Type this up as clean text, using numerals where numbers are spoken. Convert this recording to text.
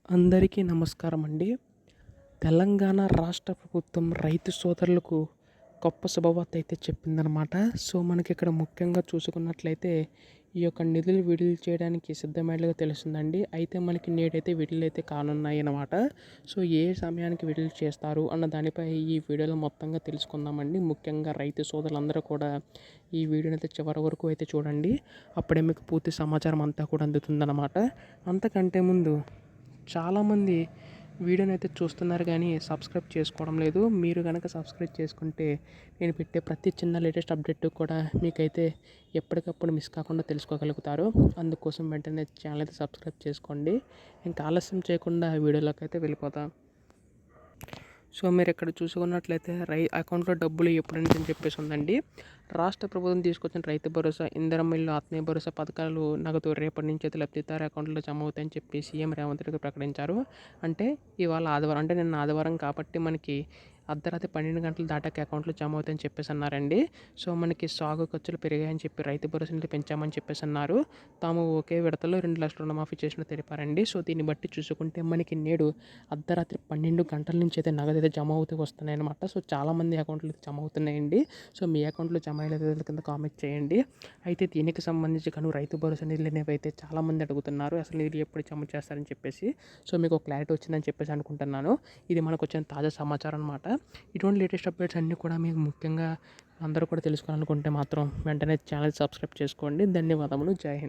అందరికీ నమస్కారం అండి. తెలంగాణ రాష్ట్ర ప్రభుత్వం రైతు సోదరులకు గొప్ప శుభవార్త అయితే చెప్పిందనమాట. సో, మనకిక్కడ ముఖ్యంగా చూసుకున్నట్లయితే ఈ యొక్క నిధులు విడుదల చేయడానికి సిద్ధమైనట్లుగా తెలుస్తుందండి. అయితే మనకి నేడైతే విడుదలైతే కానున్నాయనమాట. సో, ఏ సమయానికి విడుదల చేస్తారు అన్న దానిపై ఈ వీడియోలో మొత్తంగా తెలుసుకుందామండి. ముఖ్యంగా రైతు సోదరులందరూ కూడా ఈ వీడియోనైతే చివరి వరకు అయితే చూడండి. అప్పుడే మీకు పూర్తి సమాచారం అంతా కూడా అందుతుందన్నమాట. అంతకంటే ముందు చాలామంది వీడియోని అయితే చూస్తున్నారు కానీ సబ్స్క్రైబ్ చేసుకోవడం లేదు. మీరు కనుక సబ్స్క్రైబ్ చేసుకుంటే నేను పెట్టే ప్రతి చిన్న లేటెస్ట్ అప్డేట్ కూడా మీకైతే ఎప్పటికప్పుడు మిస్ కాకుండా తెలుసుకోగలుగుతారు. అందుకోసం వెంటనే ఛానల్ అయితే సబ్స్క్రైబ్ చేసుకోండి. ఇంకా ఆలస్యం చేయకుండా వీడియోలోకి అయితే వెళ్ళిపోతాం. సో, మీరు ఇక్కడ చూసుకున్నట్లయితే అకౌంట్లో డబ్బులు ఎప్పటి నుంచి అని చెప్పేసి ఉందండి. రాష్ట్ర ప్రభుత్వం తీసుకొచ్చిన రైతు భరోసా, ఇంధనం ఇల్లు, ఆత్మీయ భరోసా పథకాలు నగదు రేపటి నుంచి అయితే లబ్ధిదారు అకౌంట్లో జమ అవుతాయని చెప్పి సీఎం రేవంత్ రెడ్డి ప్రకటించారు. అంటే ఇవాళ ఆదివారం, అంటే నిన్న ఆదివారం కాబట్టి మనకి అర్ధరాత్రి 12 గంటలు దాటాక అకౌంట్లో జమ అవుతాయని చెప్పేసి అన్నారండి. సో, మనకి సాగు ఖర్చులు పెరిగాయని చెప్పి రైతు భరోసాని పెంచామని చెప్పేసి అన్నారు. తాము ఒకే విడతలో 2 లక్షల రుణమాఫీ చేసినట్టు తెలిపారండి. సో, దీన్ని బట్టి చూసుకుంటే మనకి నేడు అర్ధరాత్రి 12 గంటల నుంచి అయితే నగదు అయితే జమ అవుతూ వస్తున్నాయి అనమాట. సో, చాలామంది అకౌంట్లో జమ అవుతున్నాయండి. సో, మీ అకౌంట్లో జమ అయ్యేది కింద కామెంట్ చేయండి. అయితే దీనికి సంబంధించి కానీ రైతు భరోసా నిధులు అనేవి అయితే చాలామంది అడుగుతున్నారు. అసలు నిధులు ఎప్పుడు జమ చేస్తారని చెప్పేసి. సో, మీకు ఒక క్లారిటీ వచ్చిందని చెప్పేసి అనుకుంటున్నాను. ఇది మనకు వచ్చిన తాజా సమాచారం అనమాట. ఇటువంటి లేటెస్ట్ అప్డేట్స్ అన్నీ కూడా మీకు ముఖ్యంగా అందరూ కూడా తెలుసుకోవాలనుకుంటే మాత్రం వెంటనే ఛానల్ సబ్స్క్రైబ్ చేసుకోండి. ధన్యవాదములు. జై హింద్.